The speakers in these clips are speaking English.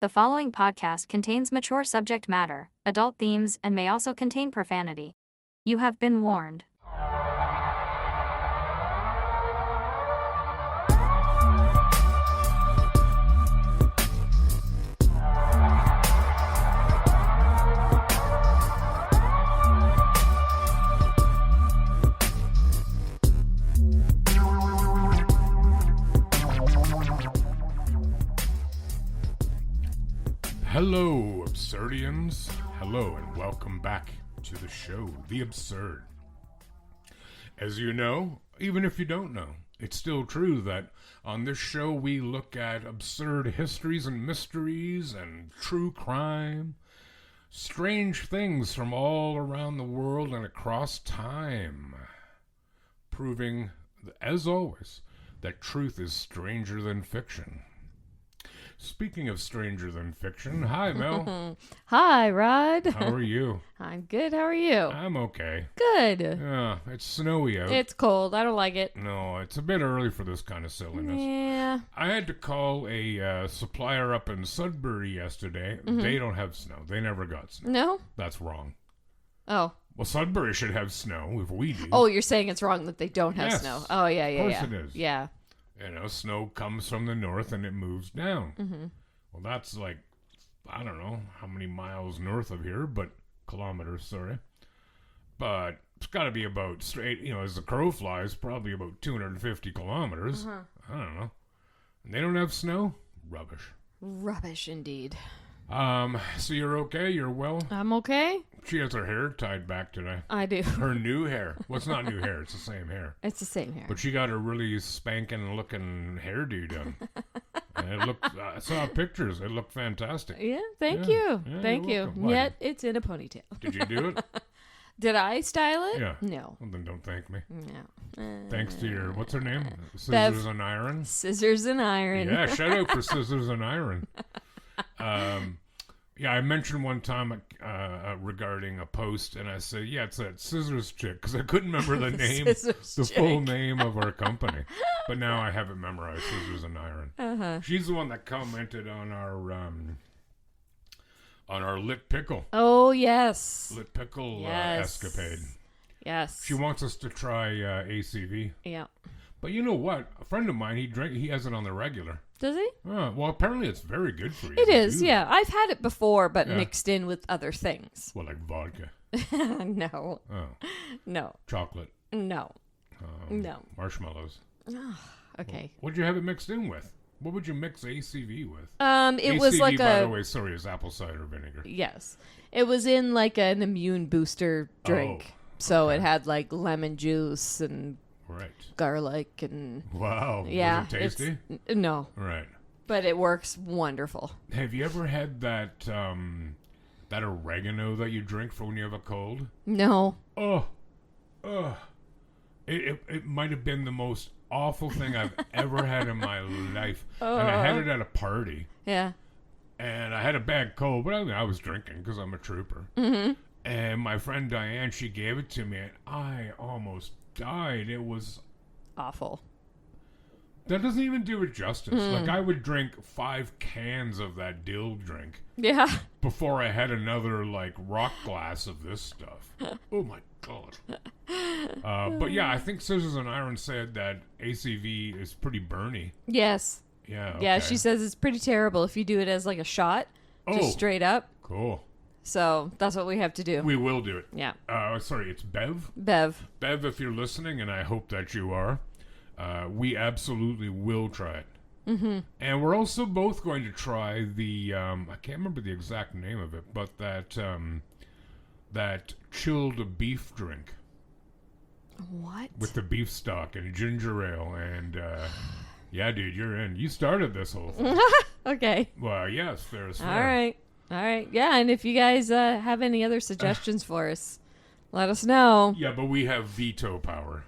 The following podcast contains mature subject matter, adult themes, and may also contain profanity. You have been warned. Hello, Absurdians. Hello, and welcome back to the show, The Absurd. As you know, even if you don't know, it's still true that on this show we look at absurd histories and mysteries and true crime, strange things from all around the world and across time, proving, as always, that truth is stranger than fiction. Speaking of stranger than fiction, hi, Mel. Hi, Rod. How are you? I'm good. How are you? I'm okay. Good. Yeah, it's snowy out. It's cold. I don't like it. No, it's a bit early for this kind of silliness. Yeah. I had to call a supplier up in Sudbury yesterday. Mm-hmm. They don't have snow. They never got snow. No? That's wrong. Oh. Well, Sudbury should have snow if we do. Oh, you're saying it's wrong that they don't have Yes. snow. Oh, yeah. Of course it is. Yeah. You know, snow comes from the north and it moves down. Mm-hmm. Well, that's like, I don't know how many miles north of here, but kilometers, sorry. But it's got to be about straight, as the crow flies, probably about 250 kilometers. Uh-huh. I don't know. And they don't have snow? Rubbish. Rubbish, indeed. So you're okay? You're well? I'm okay. She has her hair tied back today. I do. Her new hair. Well, it's not new hair. It's the same hair. It's the same hair. But she got a really spanking looking hairdo done. And it looked, I saw pictures. It looked fantastic. Yeah, thank you. Yeah, Thank you're you. welcome. Why? Yet it's in a ponytail. Did you do it? Did I style it? Yeah. No. Well, then don't thank me. No. Thanks to your, what's her name? Bev. Scissors and Iron? Scissors and iron. Yeah, shout out for Scissors and Iron. Yeah, I mentioned one time regarding a post, and I said, yeah, it's that Scissors chick, because I couldn't remember the name, Scissors full chick. name of our company. But now I have it memorized, Scissors and Iron. Uh-huh. She's the one that commented on our lit pickle. Oh, yes. Lit pickle Yes. escapade. Yes. She wants us to try ACV. Yeah. But you know what? A friend of mine, he has it on the regular. Does he? Oh, well, apparently it's very good for you. It to is, do yeah. that. I've had it before, but Yeah. mixed in with other things. Well, like vodka. No. Oh, No. chocolate. No. No. Marshmallows. Okay. What'd you have it mixed in with? What would you mix ACV with? It ACV, was like by the way, sorry, is apple cider vinegar. Yes. It was in like an immune booster drink. Oh, so okay. it had like lemon juice and Right. garlic and Wow. yeah. Was it tasty? No. Right. But it works wonderful. Have you ever had that that oregano that you drink for when you have a cold? No. Oh. It might have been the most awful thing I've ever had in my life. And I had it at a party. Yeah. And I had a bad cold, but I was drinking because I'm a trooper. Mm-hmm. And my friend Diane, she gave it to me, and I almost died. It was... Awful. That doesn't even do it justice. Like, I would drink 5 cans of that dill drink Yeah. before I had another, like, rock glass of this stuff. Oh, my God. But, yeah, I think Scissors and Iron said that ACV is pretty burny. Yes. Yeah, okay. Yeah, she says it's pretty terrible if you do it as like a shot. Just Oh. straight up. Cool. So that's what we have to do. We will do it. Yeah. Sorry, it's Bev? Bev. Bev, if you're listening, and I hope that you are, we absolutely will try it. Mm-hmm. And we're also both going to try the, I can't remember the exact name of it, but that chilled beef drink What? with the beef stock and ginger ale. And, yeah, dude, you're in. You started this whole thing. Okay. Well, yes, there's All right. Yeah, and if you guys have any other suggestions for us, let us know. Yeah, but we have veto power.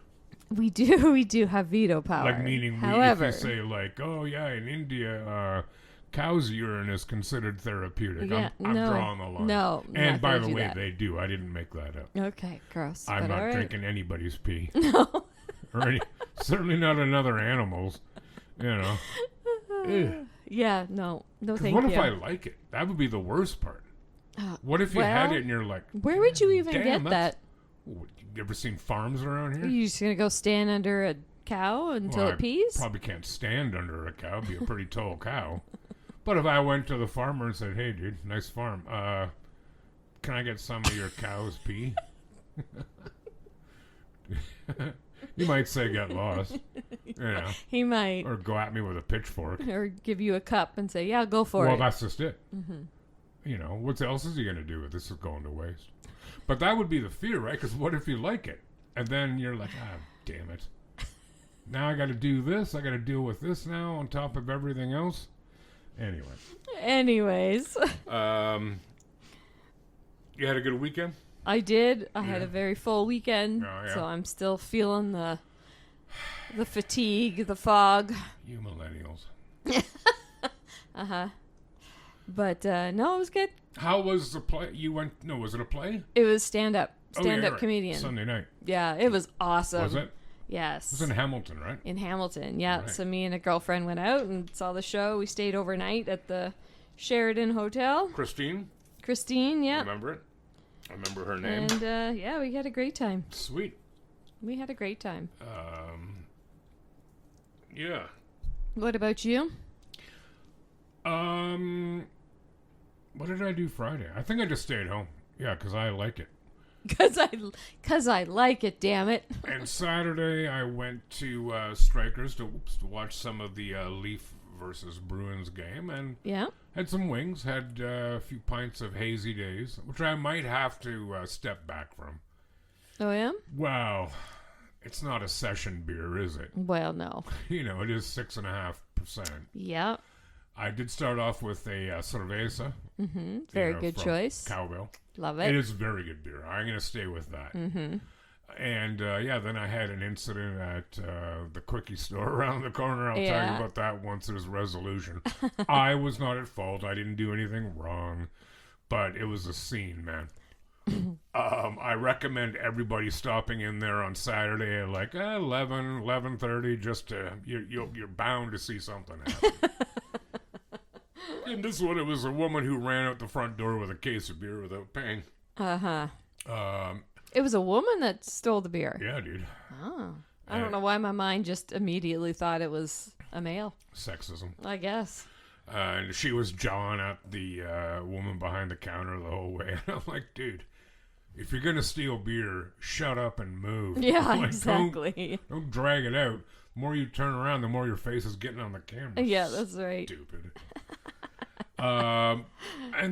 We do have veto power. Like, meaning However, if you say, like, oh, yeah, in India, cow's urine is considered therapeutic. Yeah, I'm no, drawing the line. no, I'm And not by gonna the do way, that. they do. I didn't make that up. Okay, gross. I'm but not all right. drinking anybody's pee. No. Or certainly not another animal's. You know. Ugh. Yeah, no, thank what you. if I like it? That would be the worst part. What if you well, had it and you're like, where would you even damn, get that? You ever seen farms around Are here? you just gonna go stand under a cow until Well, it pees? I probably can't stand under a cow. It'd be a pretty tall cow. But if I went to the farmer and said, "Hey, dude, nice farm. Can I get some of your cow's pee?" He might say, "Get lost," you know, He might, or go at me with a pitchfork. or give you a cup and say, "Yeah, go for it." Well, that's just it. You know, what else is he going to do with this? Is going to waste. But that would be the fear, right? Because what if you like it? And then you're like, damn it. Now I got to do this. I got to deal with this now on top of everything else. Anyways. You had a good weekend? I did. I had a very full weekend. Oh, yeah. So I'm still feeling the fatigue, the fog. You millennials. But no, it was good. How was the play? Was it a play? It was stand-up Right. comedian. Sunday night. Yeah, it was awesome. Was it? Yes. It was in Hamilton, right? In Hamilton, yeah. Right. So me and a girlfriend went out and saw the show. We stayed overnight at the Sheridan Hotel. Christine? Yeah. Remember it? I remember her name. And yeah, we had a great time. Sweet. We had a great time. Yeah. What about you? What did I do Friday? I think I just stayed home. Yeah, because I like it. Cause I like it, damn it. And Saturday I went to Strikers to watch some of the Leaf versus Bruins game, and Yeah. had some wings, had a few pints of Hazy Days, which I might have to step back from. Oh yeah? Well, it's not a session beer, is it? Well, no. You know, it is 6.5%. Yeah. I did start off with a cerveza. Mm-hmm. Very good from choice. Cowbell. Love It it. is very good beer. I'm going to stay with that. Mm-hmm. And then I had an incident at the quickie store around the corner. I'll tell you about that once there's resolution. I was not at fault. I didn't do anything wrong. But it was a scene, man. I recommend everybody stopping in there on Saturday at like 11:30, just to you're bound to see something happen. And this one, it was a woman who ran out the front door with a case of beer without paying. It was a woman that stole the beer. Yeah, dude. Oh. I don't know why my mind just immediately thought it was a male. Sexism. I guess. And she was jawing at the woman behind the counter the whole way. And I'm like, dude, if you're going to steal beer, shut up and move. Yeah, Like, exactly. Don't drag it out. The more you turn around, the more your face is getting on the camera. Yeah, that's right. Stupid. And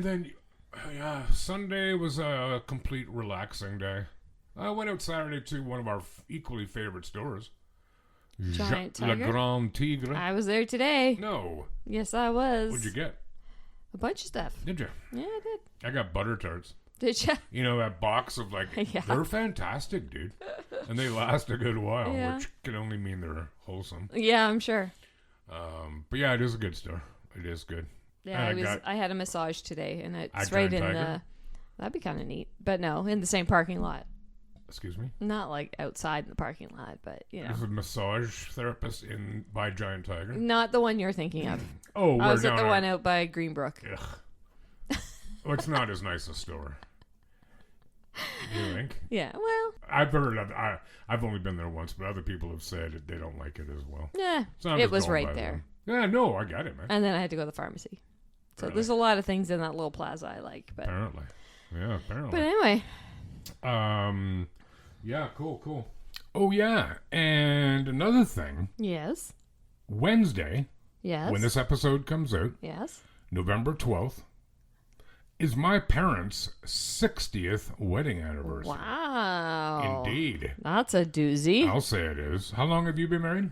then Sunday was a complete relaxing day. I went out Saturday to one of our equally favorite stores. Giant Le Tiger? Grand Tigre. I was there today. No. Yes, I was. What'd you get? A bunch of stuff. Did you? Yeah, I did. I got butter tarts. Did you? You know, that box of Yeah. they're fantastic, dude. And they last a good while, Yeah. which can only mean they're wholesome. Yeah, I'm sure. But yeah, it is a good store. It is good. Yeah, And I had a massage today, and it's At right Giant in Tiger? that'd be kind of neat. But no, in the same parking lot. Excuse me? Not like outside in the parking lot, but you know. There's a massage therapist by Giant Tiger. Not the one you're thinking of. Oh, I was we're at the down one out by Greenbrook. Ugh. Well, it's not as nice a store. You think? Yeah, well, I've heard of I've only been there once, but other people have said that they don't like it as well. yeah, So I'm it just was going right by there. them. Yeah, no, I got it, man. And then I had to go to the pharmacy. So Really? there's a lot of things in that little plaza I like. But Apparently. Yeah, apparently. but anyway, Yeah, cool. Oh, yeah. And another thing, yes, Wednesday, yes, when this episode comes out, yes. November 12th, is my parents' 60th wedding anniversary. Wow. Indeed. That's a doozy. I'll say it is. How long have you been married?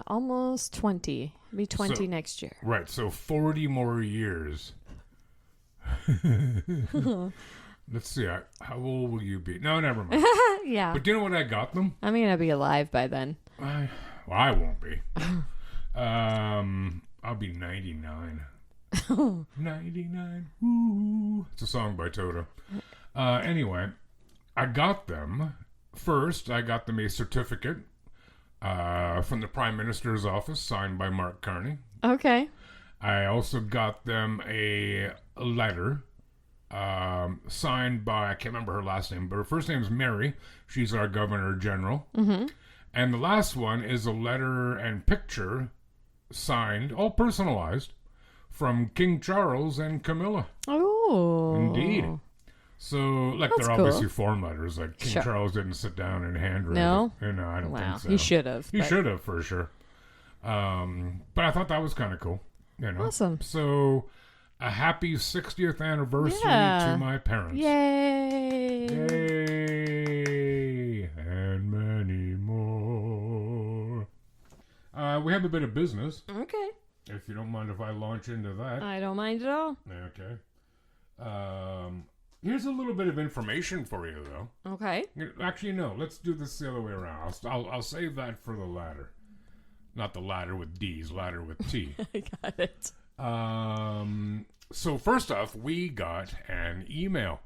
Almost 20. Be 20 So- next year. Right, so 40 more years. Let's see, how old will you be? No, never mind. Yeah. But do you know what I got them? I'm going to be alive by then. I won't be. I'll be 99. 99. Ooh. It's a song by Toto. Anyway, I got them. First, I got them a certificate from the Prime Minister's office signed by Mark Carney. Okay. I also got them a letter signed by, I can't remember her last name, but her first name is Mary. She's our Governor General. Mm-hmm. And the last one is a letter and picture signed, all personalized, from King Charles and Camilla. Oh. Indeed. So, like, That's they're obviously cool. form letters. Like, King Sure. Charles didn't sit down and handwrite No? it. No, I don't Wow. think so. He should have. He should have, for sure. But I thought that was kind of cool. You know? Awesome. So, a happy 60th anniversary Yeah. to my parents. Yay. Yay! And many more. We have a bit of business, Okay. if you don't mind if I launch into that. I don't mind at all. Okay. Here's a little bit of information for you, though. Okay. Actually, no. Let's do this the other way around. I'll save that for the ladder. Not the ladder with D's, ladder with T. I got it. So first off, we got an email.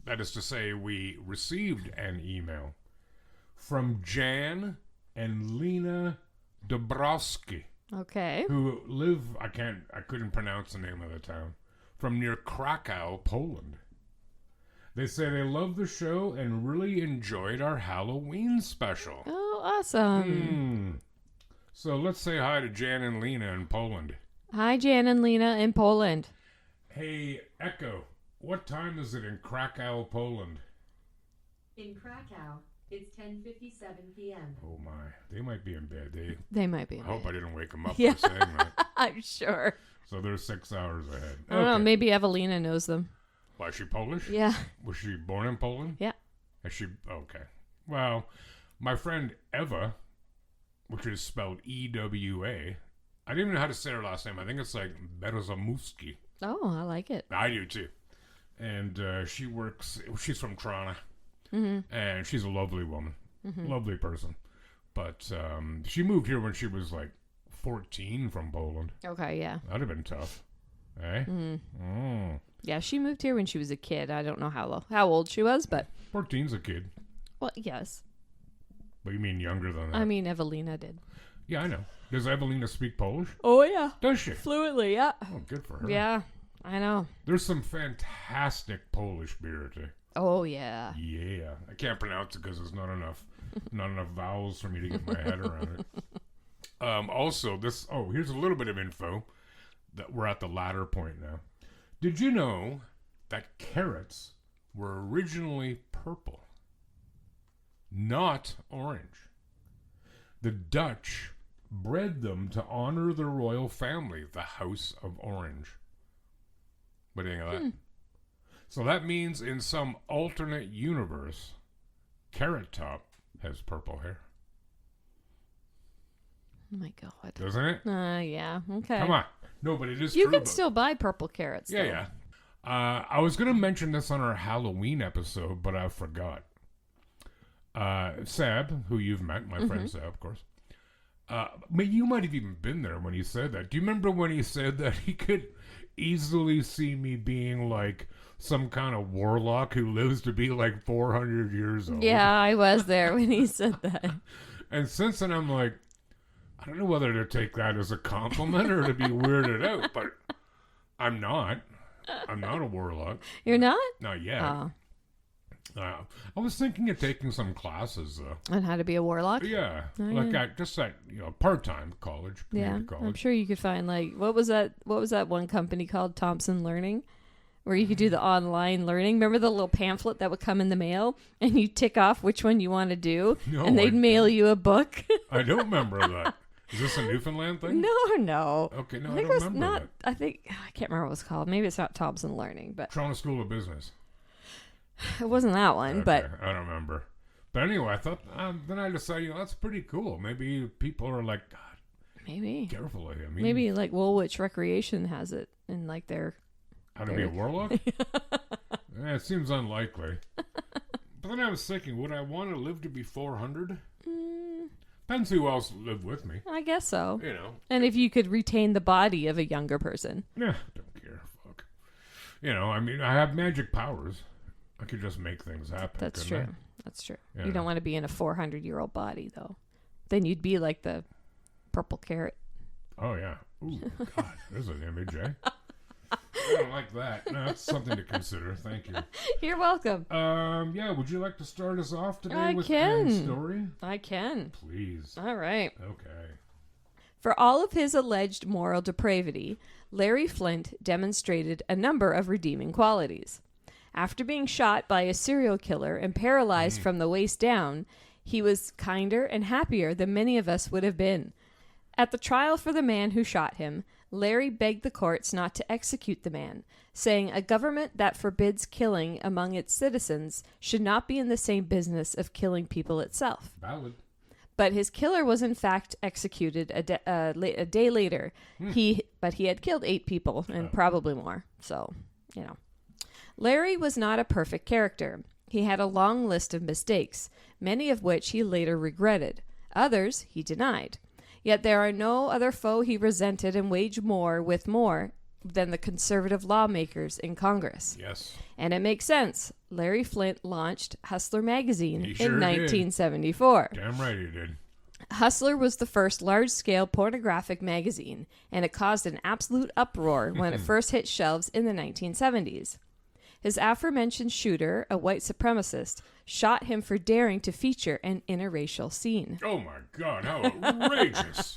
That is to say, we received an email from Jan and Lena Dabrowski, Okay. who live, I couldn't pronounce the name of the town, from near Krakow, Poland. They say they love the show and really enjoyed our Halloween special. Oh, awesome. So let's say hi to Jan and Lena in Poland. Hi, Jan and Lena in Poland. Hey, Echo, what time is it in Krakow, Poland? In Krakow, it's 10:57 p.m. Oh my, they might be in bed. They might be. I hope I didn't wake them up Yeah. by saying that. I'm sure. So they're 6 hours ahead. I don't know. Maybe Evelina knows them. Why, is she Polish? Yeah. Was she born in Poland? Yeah. Is she? Okay. Well, my friend Eva, which is spelled E-W-A, I don't even know how to say her last name. I think it's like Berezamuski. Oh, I like it. I do too. And she's from Toronto. And she's a lovely woman. Lovely person. But she moved here when she was like 14 from Poland. Okay, yeah. That'd have been tough. Eh? Yeah, she moved here when she was a kid. I don't know how old she was, but 14's a kid. well, yes. But you mean younger than that? I mean, Evelina did. Yeah, I know. Does Evelina speak Polish? Oh yeah, Does she? fluently. Yeah. Oh, good for her. Yeah, I know. There's some fantastic Polish beer too. Oh yeah. Yeah. I can't pronounce it because there's not enough vowels for me to get my head around it. Also, here's a little bit of info that we're at the latter point now. Did you know that carrots were originally purple, not orange? The Dutch bred them to honor the royal family, the House of Orange. What do you think of that? So that means in some alternate universe, Carrot Top has purple hair. Oh my god. Doesn't it? Yeah. Okay. Come on. No, but it is You true. can but- still buy purple carrots. Yeah, though. yeah. I was going to mention this on our Halloween episode, but I forgot. Sab, who you've met, my friend Sab, of course. You might have even been there when he said that. Do you remember when he said that he could easily see me being like some kind of warlock who lives to be like 400 years old? Yeah, I was there when he said that. And since then, I'm like, I don't know whether to take that as a compliment or to be weirded out, but I'm not. I'm not a warlock. You're not? Not yet. Oh. I was thinking of taking some classes, though. On how to be a warlock? Yeah, Oh, like yeah. just at part-time college, Yeah, community I'm college. sure you could find like what was that one company called Thompson Learning, where you could do the online learning. Remember the little pamphlet that would come in the mail, and you tick off which one you want to do, No, and they'd mail you a book. I don't remember that. Is this a Newfoundland thing? No. Okay, no, I I think don't it was remember not. that. I can't remember what it's called. Maybe it's not Thompson Learning, but Toronto School of Business. it wasn't that one. Okay, But I don't remember. But anyway, I thought then I decided that's pretty cool. Maybe people are like, God, maybe careful of him. maybe like Woolwich Recreation has it in like their. How to be a warlock? It seems unlikely. But then I was thinking, would I want to live to be 400? Depends who else lived with me. I guess so. You know. And if you could retain the body of a younger person. Yeah, don't care. Fuck. You know, I mean, I have magic powers. I could just make things happen. That's couldn't true. That's true. Yeah. You don't want to be in a 400-year-old body, though. Then you'd be like the purple carrot. Oh, yeah. Ooh, God, there's an image, eh? I don't like that. No, that's something to consider. Thank you. You're welcome. Yeah, would you like to start us off today I with can. Anne's story? I can. Please. All right. Okay. For all of his alleged moral depravity, Larry Flynt demonstrated a number of redeeming qualities. After being shot by a serial killer and paralyzed from the waist down, he was kinder and happier than many of us would have been. At the trial for the man who shot him, Larry begged the courts not to execute the man, saying a government that forbids killing among its citizens should not be in the same business of killing people itself. Valid. But his killer was in fact executed a day later. But he had killed 8 people and probably more. So, you know. Larry was not a perfect character. He had a long list of mistakes, many of which he later regretted. Others he denied. Yet there are no other foe he resented and waged war with more than the conservative lawmakers in Congress. Yes. And it makes sense. Larry Flynt launched Hustler magazine He sure in did. 1974. Damn right he did. Hustler was the first large-scale pornographic magazine, and it caused an absolute uproar when it first hit shelves in the 1970s. His aforementioned shooter, a white supremacist, shot him for daring to feature an interracial scene. Oh, my God. How outrageous.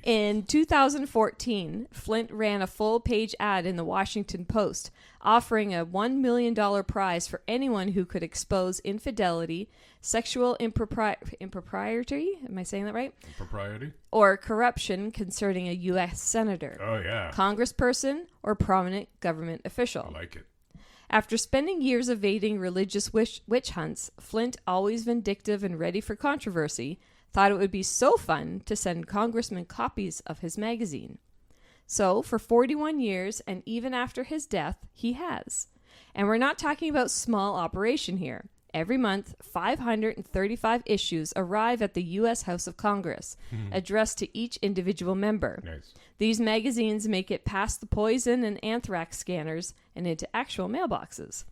In 2014, Flynt ran a full-page ad in the Washington Post, offering a $1 million prize for anyone who could expose infidelity, sexual impropriety, am I saying that right? Propriety? Or corruption concerning a U.S. senator, Oh, yeah. congressperson, or prominent government official. I like it. After spending years evading religious witch hunts, Flynt, always vindictive and ready for controversy, thought it would be so fun to send congressmen copies of his magazine. So, for 41 years, and even after his death, he has. And we're not talking about small operation here. Every month, 535 issues arrive at the U.S. House of Congress, addressed to each individual member. Nice. These magazines make it past the poison and anthrax scanners and into actual mailboxes.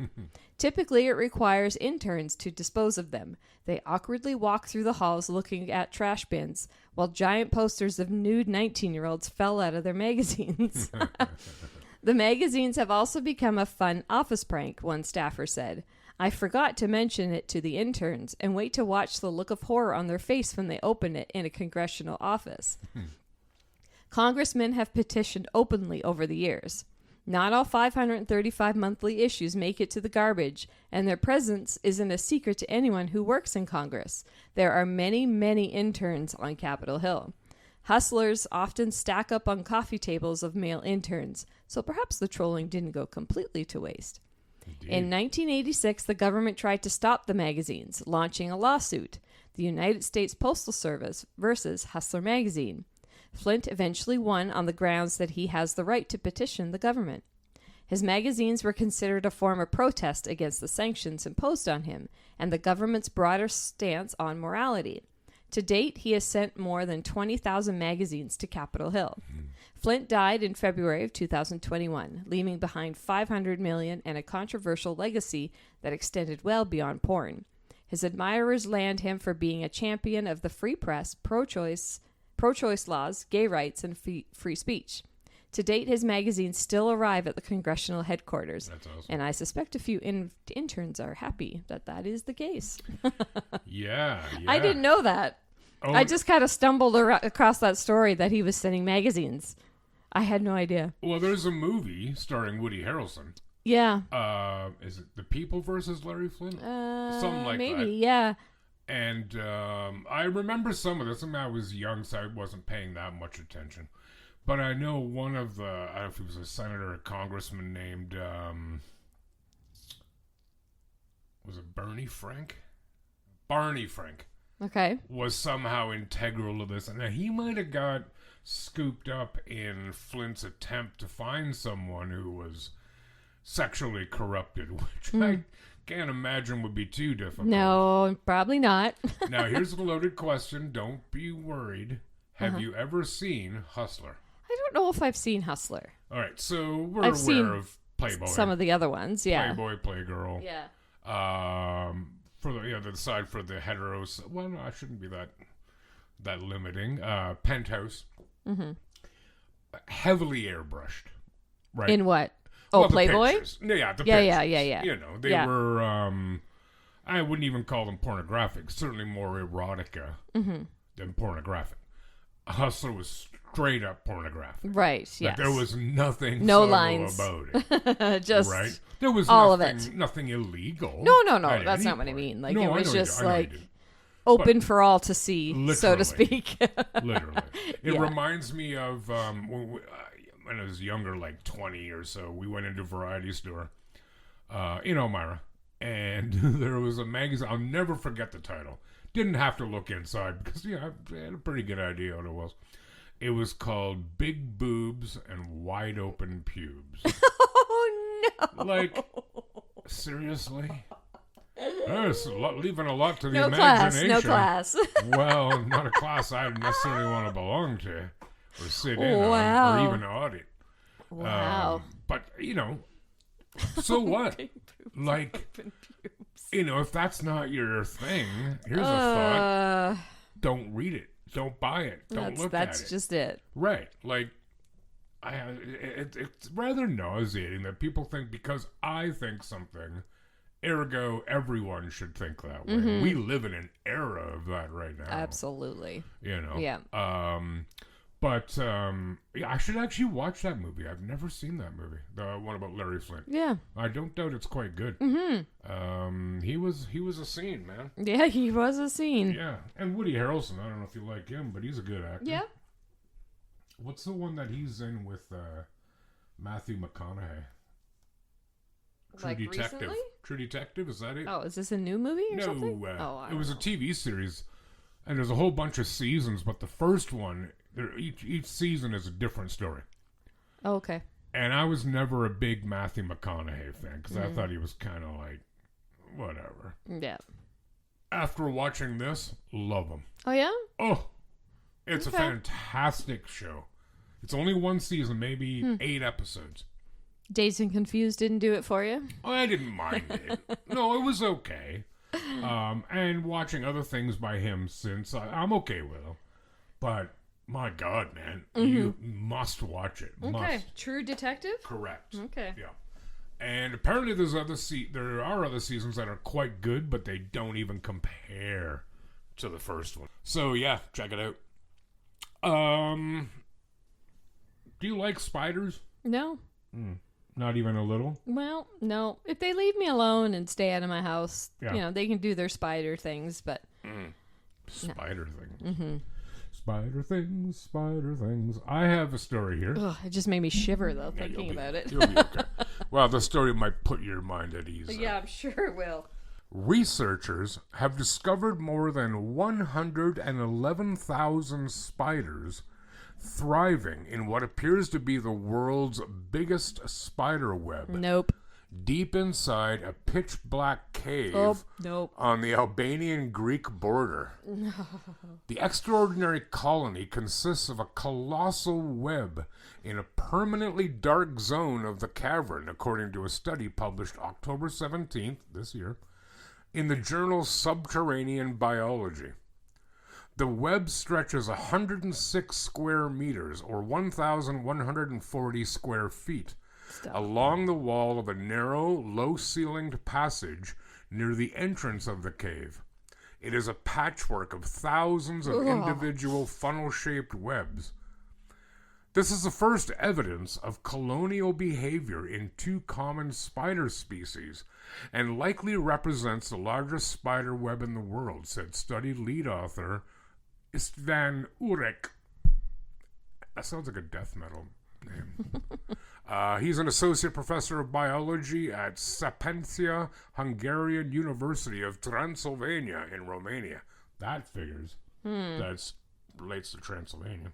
Typically, it requires interns to dispose of them. They awkwardly walk through the halls looking at trash bins, while giant posters of nude 19-year-olds fell out of their magazines. The magazines have also become a fun office prank, one staffer said. I forgot to mention it to the interns and wait to watch the look of horror on their face when they open it in a congressional office. Congressmen have petitioned openly over the years. Not all 535 monthly issues make it to the garbage, and their presence isn't a secret to anyone who works in Congress. There are many, many interns on Capitol Hill. Hustlers often stack up on coffee tables of male interns, so perhaps the trolling didn't go completely to waste. Indeed. In 1986, the government tried to stop the magazines, launching a lawsuit, the United States Postal Service versus Hustler magazine. Flynt eventually won on the grounds that he has the right to petition the government. His magazines were considered a form of protest against the sanctions imposed on him and the government's broader stance on morality. To date, he has sent more than 20,000 magazines to Capitol Hill. Flynt died in February of 2021, leaving behind $500 million and a controversial legacy that extended well beyond porn. His admirers land him for being a champion of the free press, pro-choice laws, gay rights, and free speech. To date, his magazines still arrive at the congressional headquarters. That's awesome. And I suspect a few interns are happy that that is the case. Yeah. I didn't know that. Oh, I just kind of stumbled across that story that he was sending magazines. I had no idea. Well, there's a movie starring Woody Harrelson. Yeah. Is it The People versus Larry Flynt? Something like maybe, that. yeah. And I remember some of this. I mean, I was young, so I wasn't paying that much attention. But I know one of the, I don't know if it was a senator or congressman named, was it Barney Frank? Okay. Was somehow integral to this. And he might have got scooped up in Flynt's attempt to find someone who was sexually corrupted, which I can't imagine would be too difficult. No, probably not. Now, here's a loaded question. Don't be worried. Have you ever seen Hustler? I don't know if I've seen Hustler. All right, so we're I've seen aware of Playboy. Some of the other ones, yeah. Playboy, Playgirl. Yeah. For the side for the heteros. Well, no, I shouldn't be that limiting. Penthouse. heavily airbrushed, right? In what? Oh, Well, the Playboy? pictures. Yeah, the Yeah, pictures. yeah. You know, they Yeah. were, I wouldn't even call them pornographic. Certainly more erotica than pornographic. Hustler was straight up pornographic. Right, Like, yes. there was nothing No subtle lines. about it. Just Right? There was all nothing, of it. nothing illegal. No, at that's any not what I point. mean. Like, No, it I was know you just do. I know you like do. open for all to see, so to Literally. speak. Literally. It Yeah. reminds me of when I was younger, like 20 or so, we went into a variety store in Elmira, and there was a magazine. I'll never forget the title. Didn't have to look inside because, I had a pretty good idea what it was. It was called Big Boobs and Wide Open Pubes. Oh, no. Like, seriously? It's leaving a lot to the No class, imagination. no class. Well, not a class I necessarily want to belong to or sit in Wow. on or even audit. Wow. But, so what? Big boobs, Like, open pubes. if that's not your thing, here's a thought. Don't read it. Don't buy it. Don't look at it. That's just it. Right. Like, it's rather nauseating that people think because I think something, ergo everyone should think that way. We live in an era of that right now. Absolutely. Yeah. Yeah. I should actually watch that movie. I've never seen that movie. The one about Larry Flynt. Yeah. I don't doubt it's quite good. He was a scene, man. Yeah, he was a scene. Yeah. And Woody Harrelson, I don't know if you like him, but he's a good actor. Yeah. What's the one that he's in with Matthew McConaughey? True Like Detective. recently? True Detective, is that it? Oh, is this a new movie or no, something? I it was don't a TV series, and there's a whole bunch of seasons, but the first one, each season is a different story. know. Oh, okay. And I was never a big Matthew McConaughey fan, because I thought he was kind of like, whatever. Yeah. After watching this, love him. Oh, yeah? Oh, it's Okay. a fantastic show. It's only one season, maybe 8 episodes. Dazed and Confused didn't do it for you? I didn't mind it. No, it was okay. And watching other things by him since, I'm okay with him. But, my God, man, you must watch it. Okay. Must. True Detective? Correct. Okay. Yeah. And apparently there are other seasons that are quite good, but they don't even compare to the first one. So, yeah, check it out. Do you like spiders? No. Not even a little? Well, no. If they leave me alone and stay out of my house, Yeah. they can do their spider things, but Spider things. Spider things, spider things. I have a story here. ugh, it just made me shiver, though, Yeah, thinking about it. You'll be okay. Well, the story might put your mind at ease. Yeah, I'm sure it will. Researchers have discovered more than 111,000 spiders thriving in what appears to be the world's biggest spider web, Nope. deep inside a pitch-black cave Oh, nope. on the Albanian Greek border. No. The extraordinary colony consists of a colossal web in a permanently dark zone of the cavern, according to a study published October 17th this year in the journal Subterranean Biology. The web stretches 106 square meters, or 1,140 square feet, along the wall of a narrow, low-ceilinged passage near the entrance of the cave. It is a patchwork of thousands of individual funnel-shaped webs. This is the first evidence of colonial behavior in 2 common spider species, and likely represents the largest spider web in the world, said study lead author Istvan Urek. That sounds like a death metal name. He's an associate professor of biology at Sapientia Hungarian University of Transylvania in Romania. That figures. That relates to Transylvania.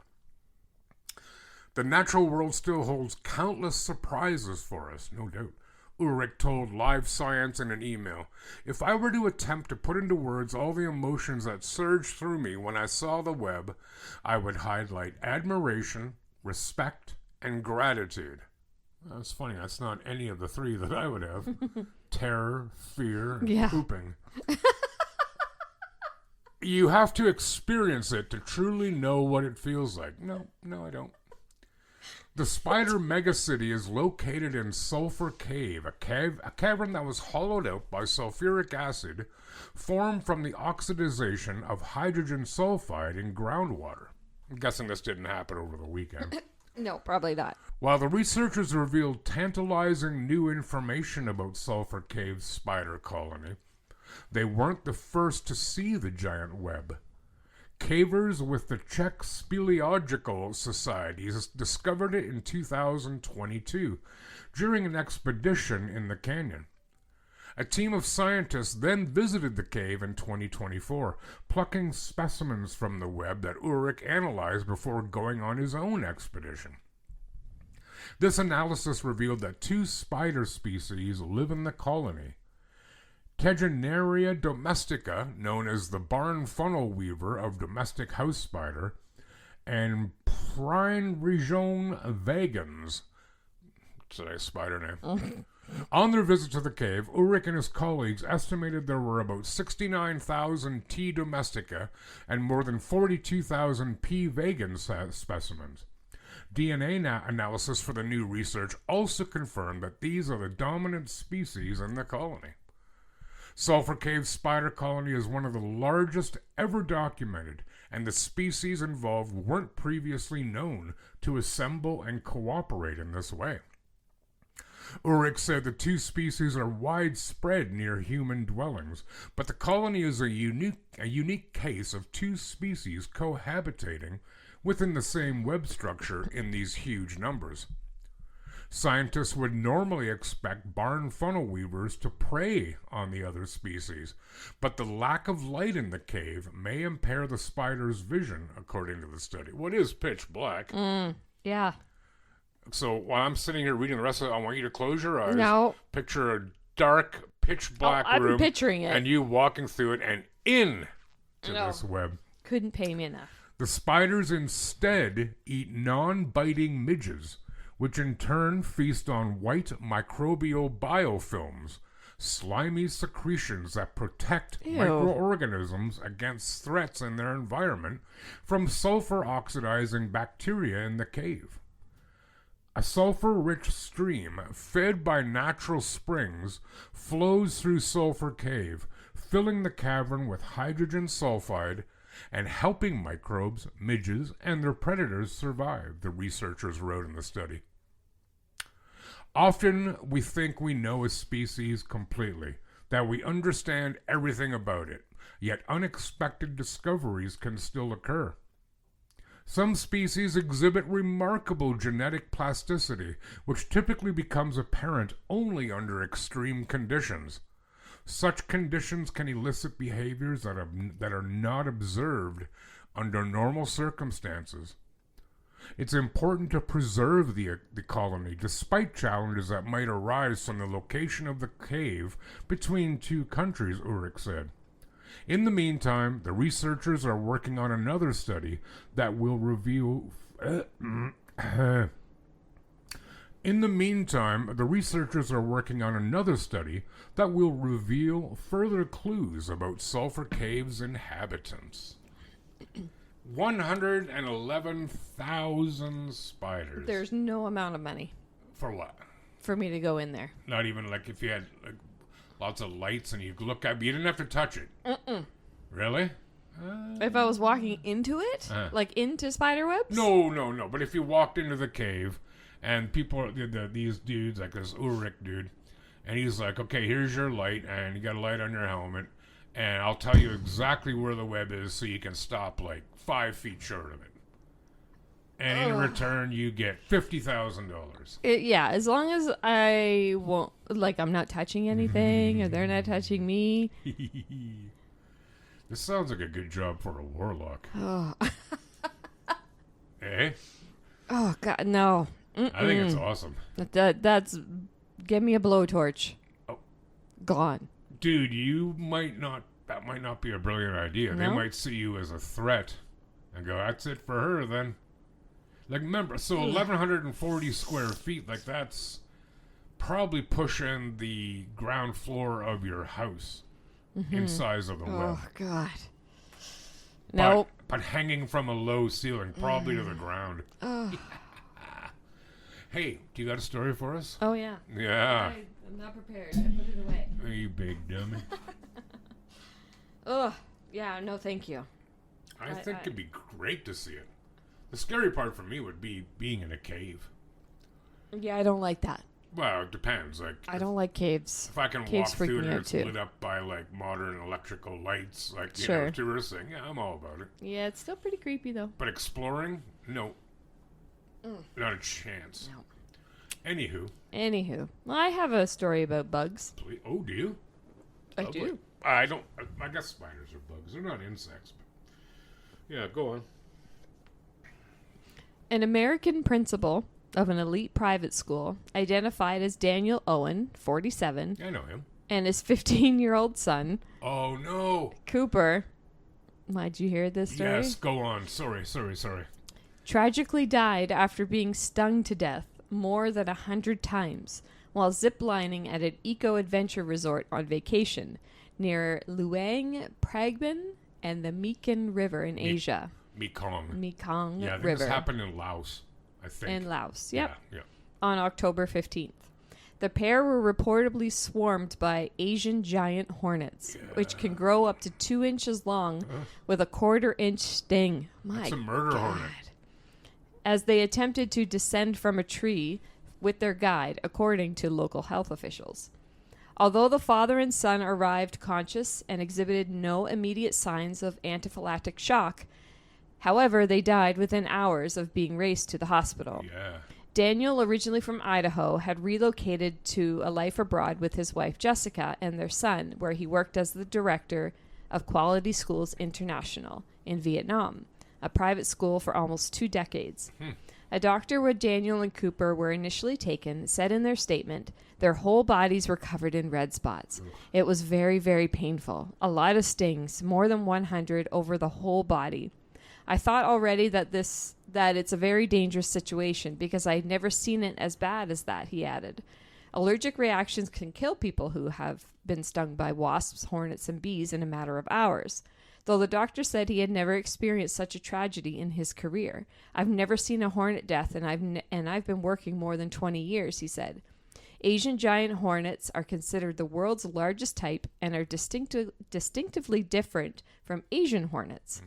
The natural world still holds countless surprises for us, no doubt. Ulrich told Live Science in an email, "If I were to attempt to put into words all the emotions that surged through me when I saw the web, I would highlight admiration, respect, and gratitude." That's funny. That's not any of the 3 that I would have. Terror, fear, and Yeah. pooping. You have to experience it to truly know what it feels like. No, I don't. The spider megacity is located in Sulphur Cave, a cavern that was hollowed out by sulfuric acid formed from the oxidization of hydrogen sulfide in groundwater. I'm guessing this didn't happen over the weekend. No, probably not. While the researchers revealed tantalizing new information about Sulphur Cave's spider colony, they weren't the first to see the giant web. Cavers with the Czech Speleological Society discovered it in 2022 during an expedition in the canyon. A team of scientists then visited the cave in 2024, plucking specimens from the web that Ulrich analyzed before going on his own expedition. This analysis revealed that 2 spider species live in the colony. Tegenaria domestica, known as the barn funnel weaver of domestic house spider, and Prine region vagans. It's a nice spider name. On their visit to the cave, Ulrich and his colleagues estimated there were about 69,000 T. domestica and more than 42,000 P. vagan specimens. DNA analysis for the new research also confirmed that these are the dominant species in the colony. Sulphur Cave spider colony is one of the largest ever documented, and the species involved weren't previously known to assemble and cooperate in this way. Ulrich said the 2 species are widespread near human dwellings, but the colony is a unique case of 2 species cohabitating within the same web structure in these huge numbers. Scientists would normally expect barn funnel weavers to prey on the other species, but the lack of light in the cave may impair the spider's vision, according to the study. What is pitch black? Yeah. So while I'm sitting here reading the rest of it, I want you to close your eyes. No. Picture a dark, pitch black room. I'm picturing it. And you walking through it and in to this web. Couldn't pay me enough. The spiders instead eat non-biting midges, which in turn feast on white microbial biofilms, slimy secretions that protect microorganisms against threats in their environment from sulfur-oxidizing bacteria in the cave. A sulfur-rich stream, fed by natural springs, flows through Sulphur Cave, filling the cavern with hydrogen sulfide and helping microbes, midges, and their predators survive, the researchers wrote in the study. Often we think we know a species completely, that we understand everything about it, yet unexpected discoveries can still occur. Some species exhibit remarkable genetic plasticity, which typically becomes apparent only under extreme conditions. Such conditions can elicit behaviors that are not observed under normal circumstances. It's important to preserve the colony despite challenges that might arise from the location of the cave between 2 countries, Ulrich said. In the meantime, the researchers are working on another study that will reveal further clues about Sulphur Cave's inhabitants. 111,000 spiders. There's no amount of money For what? for me to go in there. Not even like if you had lots of lights and you could look at, but you didn't have to touch it. Really? If I was walking into it, like into spider webs? No. But if you walked into the cave and people, these dudes, like this Ulrich dude, and he's like, okay, here's your light, and you got a light on your helmet, and I'll tell you exactly where the web is so you can stop like 5 feet short of it. And in return, you get $50,000. Yeah, as long as I won't, like, I'm not touching anything or they're not touching me. This sounds like a good job for a warlock. Eh? Oh, God, no. I think it's awesome. That's, give me a blowtorch. Oh. Gone. Dude, that might not be a brilliant idea. No? They might see you as a threat and go, that's it for her then. Like, remember, so 1,140 square feet, like, that's probably pushing the ground floor of your house in size of the web. Oh, God. Nope. But hanging from a low ceiling, probably to the ground. Hey, do you got a story for us? Oh, yeah. Yeah. I'm not prepared. I put it away. You big dummy. Ugh. Yeah, no, thank you. I think it'd be great to see it. The scary part for me would be being in a cave. Yeah, I don't like that. Well, it depends. Like, I don't like caves. if I can Caves walk freak through it me and out it's too. lit up by like modern electrical lights, like you Sure. know, tourist thing, yeah, I'm all about it. Yeah, it's still pretty creepy though. But exploring, no, not a chance. No. Anywho, Well, I have a story about bugs. please, oh, do you? I Lovely. do. I don't. I guess spiders are bugs. They're not insects. But yeah, go on. An American principal of an elite private school, identified as Daniel Owen, 47, I know him. and his 15-year-old son, Oh no! Cooper. Did you hear this story? Yes, go on. Sorry. Tragically died after being stung to death more than 100 times while ziplining at an eco-adventure resort on vacation near Luang Prabang and the Mekong River in Asia. Mekong. Yeah, I think River. this happened in Laos. I think. In Laos, yep. Yeah. On October 15th. The pair were reportedly swarmed by Asian giant hornets, which can grow up to 2 inches long with a 1/4-inch sting. That's a murder hornet. As they attempted to descend from a tree with their guide, according to local health officials. Although the father and son arrived conscious and exhibited no immediate signs of anaphylactic shock, however, they died within hours of being raced to the hospital. Yeah. Daniel, originally from Idaho, had relocated to a life abroad with his wife Jessica and their son, where he worked as the director of Quality Schools International in Vietnam, a private school for almost 2 decades. A doctor where Daniel and Cooper were initially taken said in their statement their whole bodies were covered in red spots. It was very, very painful. A lot of stings, more than 100 over the whole body. I thought already that it's a very dangerous situation because I had never seen it as bad as that, he added. Allergic reactions can kill people who have been stung by wasps, hornets, and bees in a matter of hours. Though the doctor said he had never experienced such a tragedy in his career. I've never seen a hornet death, and I've been working more than 20 years, he said. Asian giant hornets are considered the world's largest type and are distinctively different from Asian hornets.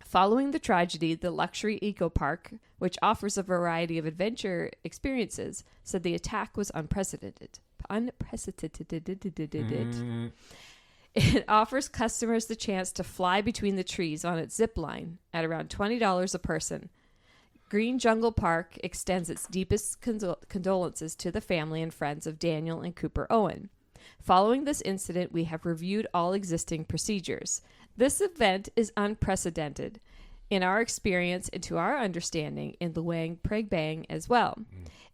Following the tragedy, the luxury eco park, which offers a variety of adventure experiences, said the attack was unprecedented. It offers customers the chance to fly between the trees on its zip line at around $20 a person. Green Jungle Park extends its deepest condolences to the family and friends of Daniel and Cooper Owen. Following this incident, we have reviewed all existing procedures. This event is unprecedented in our experience and to our understanding in Luang Prabang as well.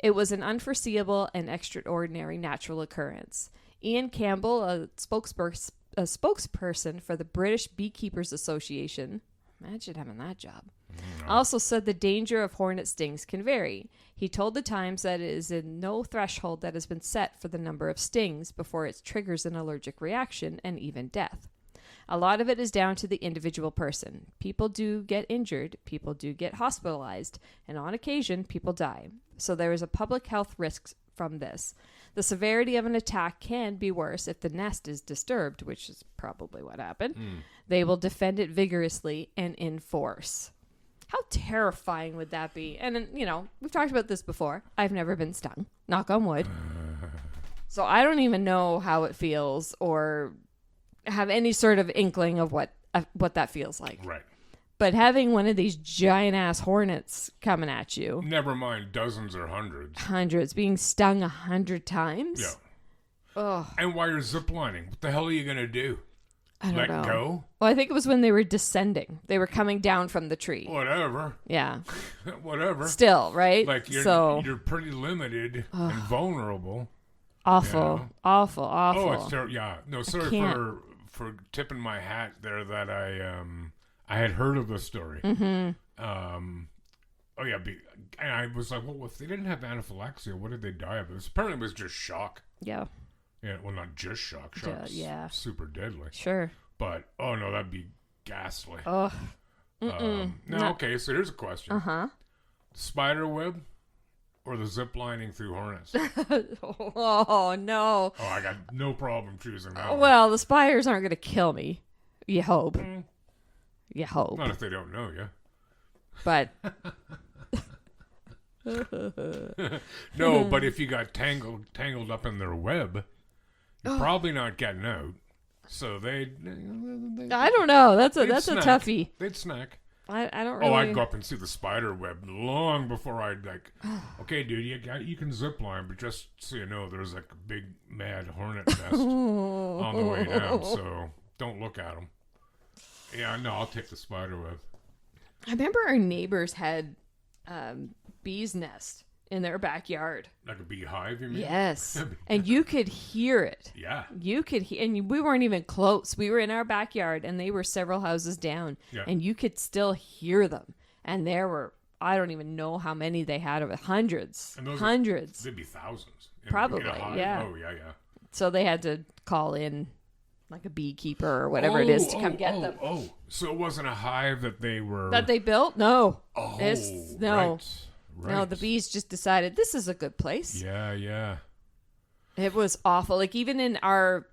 It was an unforeseeable and extraordinary natural occurrence. Ian Campbell, a spokesperson for the British Beekeepers Association, imagine having that job, also said the danger of hornet stings can vary. He told the Times that it is in no threshold that has been set for the number of stings before it triggers an allergic reaction and even death. A lot of it is down to the individual person. People do get injured, people do get hospitalized, and on occasion, people die. So there is a public health risk from this. The severity of an attack can be worse if the nest is disturbed, which is probably what happened. They will defend it vigorously and in force. How terrifying would that be? And, we've talked about this before. I've never been stung. Knock on wood. So I don't even know how it feels or have any sort of inkling of what that feels like. Right. But having one of these giant-ass hornets coming at you. Never mind dozens or hundreds. Hundreds. Being stung 100 times? Yeah. Ugh. And while you're ziplining, what the hell are you going to do? I don't know. Let go? Well, I think it was when they were descending. They were coming down from the tree. Whatever. Yeah. Whatever. Still, right? Like, you're pretty limited and vulnerable. Awful. You know? Awful. Oh, it's terrible. Yeah. No, sorry can't. for tipping my hat there that I had heard of the story. Mm-hmm. Oh, yeah. And I was like, well, if they didn't have anaphylaxis, what did they die of? Apparently, it was just shock. Yeah. Yeah. Well, not just shock. Shock's yeah. super deadly. Sure. But, oh, no, that'd be ghastly. Ugh. Okay, so here's a question. Uh-huh. Spider web or the zip lining through hornets? Oh, no. Oh, I got no problem choosing that one. Well, the spiders aren't going to kill me. You hope. You hope. Not if they don't know you. But No, but if you got tangled up in their web, you're probably not getting out. So they I don't know. That's a snack. toughie. They'd snack. I don't really. Oh, I'd go up and see the spider web long before I'd like. Okay, dude, you can zip line, but just so you know, there's like a big mad hornet nest on the way down. So don't look at them. Yeah, no, I'll take the spider web. I remember our neighbors had bees' nest in their backyard. Like a beehive, you mean? Yes, and you could hear it. Yeah. You could hear, and we weren't even close. We were in our backyard, and they were several houses down, Yeah. and you could still hear them. And there were, I don't even know how many they had of it, hundreds. And those hundreds. There'd be thousands. Probably, in a hive. yeah. Oh, yeah. So they had to call in like a beekeeper or whatever it is to come get them. Oh, so it wasn't a hive that they were... That they built? No. Oh, No. Right. No, the bees just decided this is a good place. Yeah. It was awful. Like even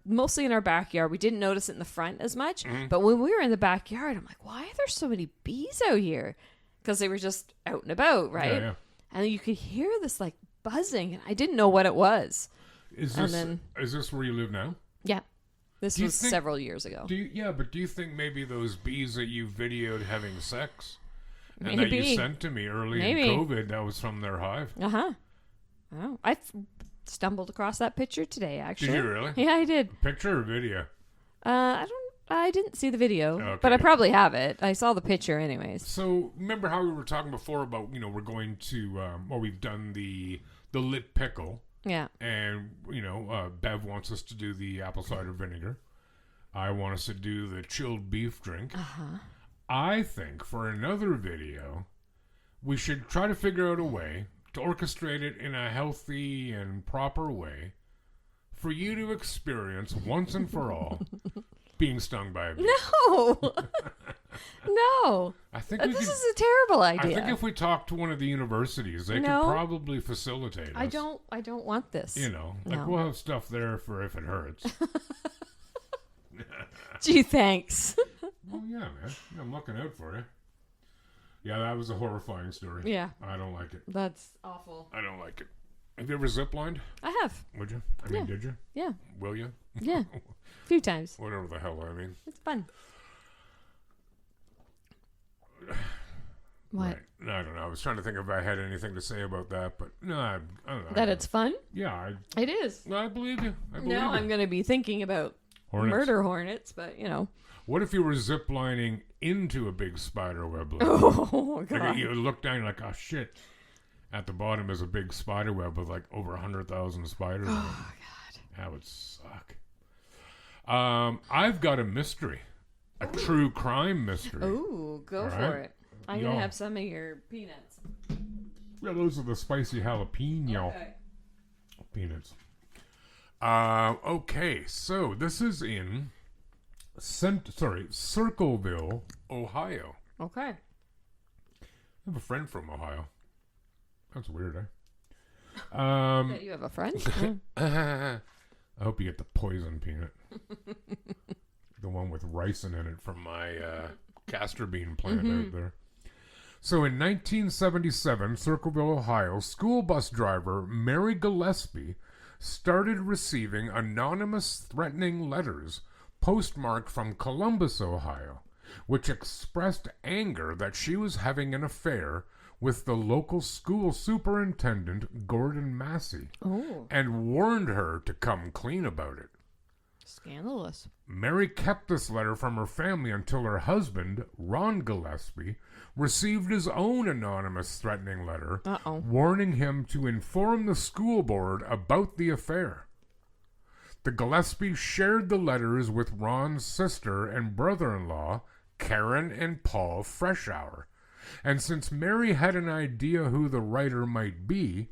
mostly in our backyard, we didn't notice it in the front as much. Mm-hmm. But when we were in the backyard, I'm like, why are there so many bees out here? Because they were just out and about, right? Yeah. And you could hear this like buzzing, and I didn't know what it was. Is And this where you live now? Yeah, this Do you was think- several years ago. Do you think maybe those bees that you videoed having sex and that Maybe. you sent to me early Maybe. in COVID, that was from their hive? Oh, I stumbled across that picture today. Actually, Did you really? Yeah, I did. Picture or video? I didn't see the video, Okay. but I probably have it. I saw the picture, anyways. So remember how we were talking before about we're going to we've done the lit pickle, Yeah. and Bev wants us to do the apple cider vinegar. I want us to do the chilled beef drink. I think for another video, we should try to figure out a way to orchestrate it in a healthy and proper way for you to experience once and for all being stung by a bee. No. No. I think This is a terrible I idea. think if we talk to one of the universities, they No. could probably facilitate us. I don't want this. Like No. we'll have stuff there for if it hurts. Gee, thanks. Oh yeah, man. I'm looking out for you. Yeah, that was a horrifying story. Yeah. I don't like it. That's awful. I don't like it. Have you ever ziplined? I have. Would you? I mean, Yeah. did you? Yeah. Will you? Yeah. A few times. Whatever the hell I mean. It's fun. What? Right. No, I don't know. I was trying to think if I had anything to say about that, but no, I don't know. That it's fun? Yeah, It is. I believe you. I believe Now you. I'm going to be thinking about Hornets. murder hornets, but What if you were ziplining into a big spider web? Oh, Like, God. you look down, you're like, oh shit. At the bottom is a big spider web with like over 100,000 spiders. Oh, God. That would suck. I've got a mystery. A true crime mystery. Ooh, go All for right. it. I'm going to Yeah. have some of your peanuts. Yeah, those are the spicy jalapeno Okay. peanuts. Okay, so this is in Circleville, Ohio. Okay. I have a friend from Ohio. That's weird, eh? That you have a friend? I hope you get the poison peanut. The one with ricin in it from my castor bean plant out there. So in 1977, Circleville, Ohio, school bus driver Mary Gillespie started receiving anonymous threatening letters postmarked from Columbus, Ohio, which expressed anger that she was having an affair with the local school superintendent, Gordon Massey, and warned her to come clean about it. Scandalous. Mary kept this letter from her family until her husband, Ron Gillespie, received his own anonymous threatening letter, warning him to inform the school board about the affair. The Gillespies shared the letters with Ron's sister and brother-in-law, Karen and Paul Freshour, and since Mary had an idea who the writer might be,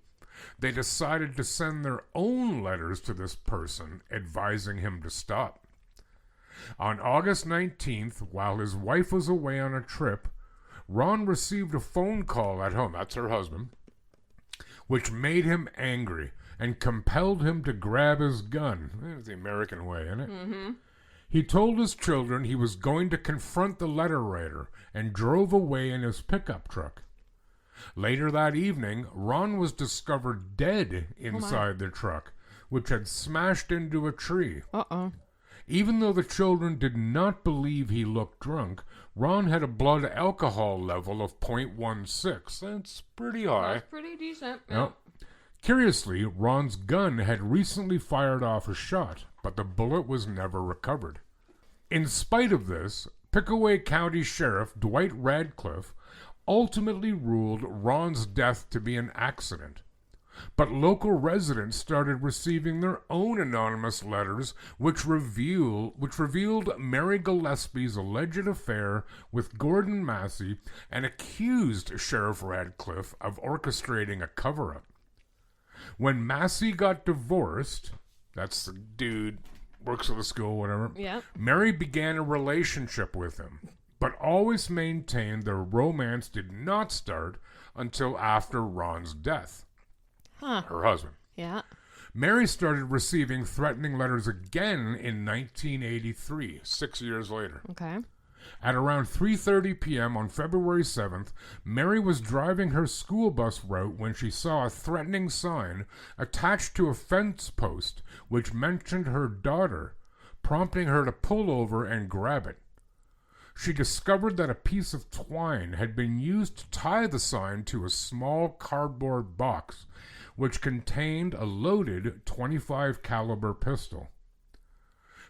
they decided to send their own letters to this person, advising him to stop. On August 19th, while his wife was away on a trip, Ron received a phone call at home, that's her husband, which made him angry and compelled him to grab his gun. That's the American way, isn't it? Mm-hmm. He told his children he was going to confront the letter writer and drove away in his pickup truck. Later that evening, Ron was discovered dead inside the truck, which had smashed into a tree. Uh-oh. Even though the children did not believe he looked drunk, Ron had a blood alcohol level of 0.16. That's pretty high. That's pretty decent. Yep. Curiously, Ron's gun had recently fired off a shot, but the bullet was never recovered. In spite of this, Pickaway County Sheriff Dwight Radcliffe ultimately ruled Ron's death to be an accident. But local residents started receiving their own anonymous letters which revealed Mary Gillespie's alleged affair with Gordon Massey and accused Sheriff Radcliffe of orchestrating a cover-up. When Massey got divorced, that's the dude, works at the school, whatever, Yep. Mary began a relationship with him, but always maintained their romance did not start until after Ron's death. Huh. Her husband. Yeah. Mary started receiving threatening letters again in 1983, 6 years later. Okay. At around 3:30 p.m. on February 7th, Mary was driving her school bus route when she saw a threatening sign attached to a fence post which mentioned her daughter, prompting her to pull over and grab it. She discovered that a piece of twine had been used to tie the sign to a small cardboard box which contained a loaded .25 caliber pistol.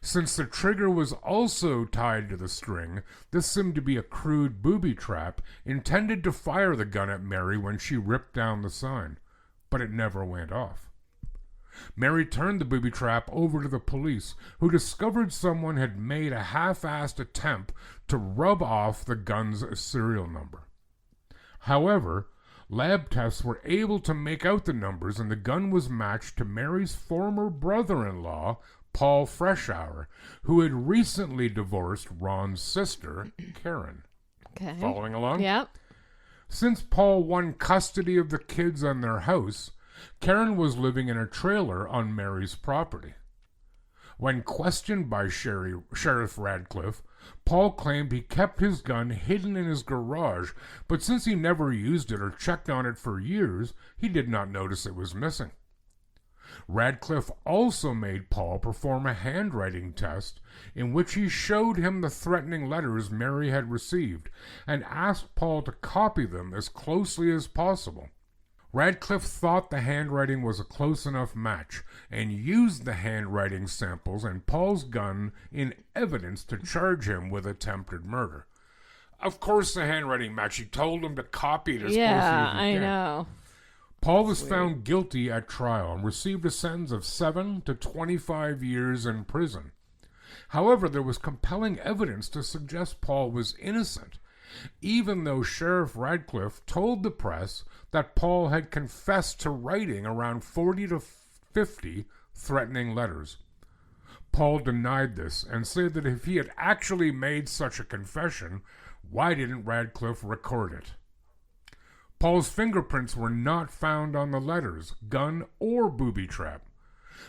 Since the trigger was also tied to the string, this seemed to be a crude booby trap intended to fire the gun at Mary when she ripped down the sign, but it never went off. Mary turned the booby trap over to the police, who discovered someone had made a half-assed attempt to rub off the gun's serial number. However, lab tests were able to make out the numbers, and the gun was matched to Mary's former brother-in-law, Paul Freshour, who had recently divorced Ron's sister, Karen. Okay. Following along? Yep. Since Paul won custody of the kids and their house, Karen was living in a trailer on Mary's property. When questioned by Sheriff Radcliffe, Paul claimed he kept his gun hidden in his garage, but since he never used it or checked on it for years, he did not notice it was missing. Radcliffe also made Paul perform a handwriting test in which he showed him the threatening letters Mary had received and asked Paul to copy them as closely as possible. Radcliffe thought the handwriting was a close enough match and used the handwriting samples and Paul's gun in evidence to charge him with attempted murder. Of course the handwriting matched. He told him to copy it as closely as he can. I know. Paul was found guilty at trial and received a sentence of 7 to 25 years in prison. However, there was compelling evidence to suggest Paul was innocent, even though Sheriff Radcliffe told the press that Paul had confessed to writing around 40 to 50 threatening letters. Paul denied this and said that if he had actually made such a confession, why didn't Radcliffe record it? Paul's fingerprints were not found on the letters, gun, or booby trap.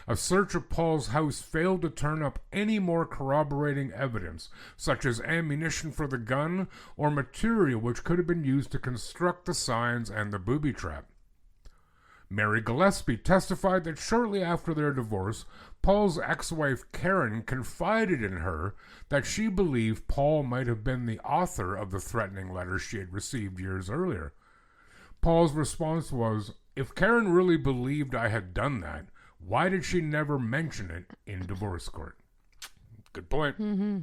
A search of Paul's house failed to turn up any more corroborating evidence, such as ammunition for the gun or material which could have been used to construct the signs and the booby trap. Mary Gillespie testified that shortly after their divorce, Paul's ex-wife Karen confided in her that she believed Paul might have been the author of the threatening letters she had received years earlier. Paul's response was, "If Karen really believed I had done that, why did she never mention it in divorce court?" Good point. Mm-hmm.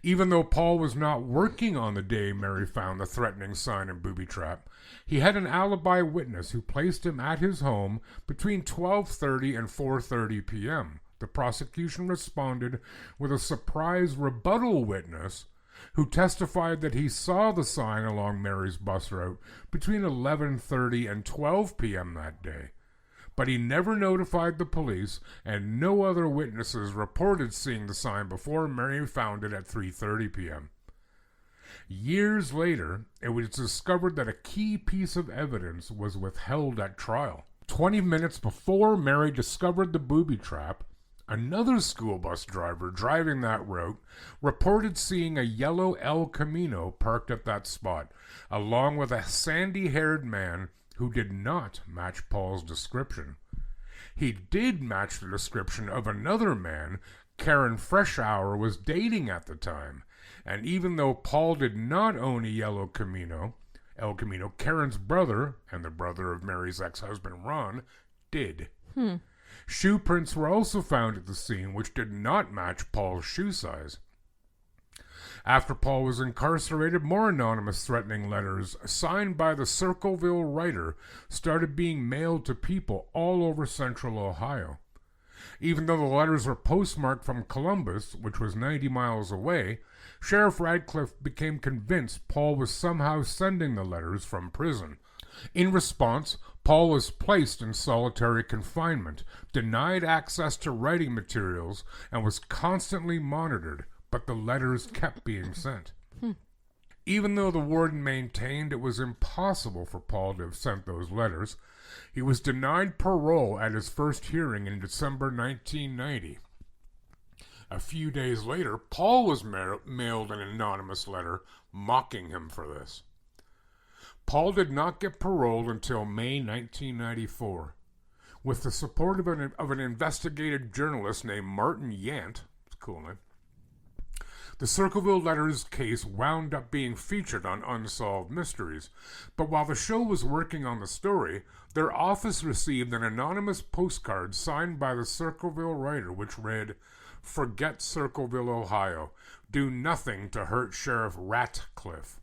Even though Paul was not working on the day Mary found the threatening sign and booby trap, he had an alibi witness who placed him at his home between 12:30 and 4:30 p.m. The prosecution responded with a surprise rebuttal witness who testified that he saw the sign along Mary's bus route between 11:30 and 12 p.m. that day. but he never notified the police, and no other witnesses reported seeing the sign before Mary found it at 3:30 p.m. Years later, it was discovered that a key piece of evidence was withheld at trial. 20 minutes before Mary discovered the booby trap, another school bus driver driving that route reported seeing a yellow El Camino parked at that spot, along with a sandy-haired man who did not match Paul's description. He did match the description of another man Karen Freshour was dating at the time, and even though Paul did not own a yellow El Camino, Karen's brother, and the brother of Mary's ex-husband Ron, did. Shoe prints were also found at the scene, which did not match Paul's shoe size. After Paul was incarcerated, more anonymous threatening letters signed by the Circleville writer started being mailed to people all over central Ohio. Even though the letters were postmarked from Columbus, which was 90 miles away, Sheriff Radcliffe became convinced Paul was somehow sending the letters from prison. In response, Paul was placed in solitary confinement, denied access to writing materials, and was constantly monitored, but the letters kept being sent. Even though the warden maintained it was impossible for Paul to have sent those letters, he was denied parole at his first hearing in December 1990. A few days later, Paul was mailed an anonymous letter mocking him for this. Paul did not get paroled until May 1994. With the support of an investigative journalist named Martin Yant, it's a cool name, the Circleville letters case wound up being featured on Unsolved Mysteries, but while the show was working on the story, their office received an anonymous postcard signed by the Circleville writer which read, "Forget Circleville, Ohio. Do nothing to hurt Sheriff Ratcliffe.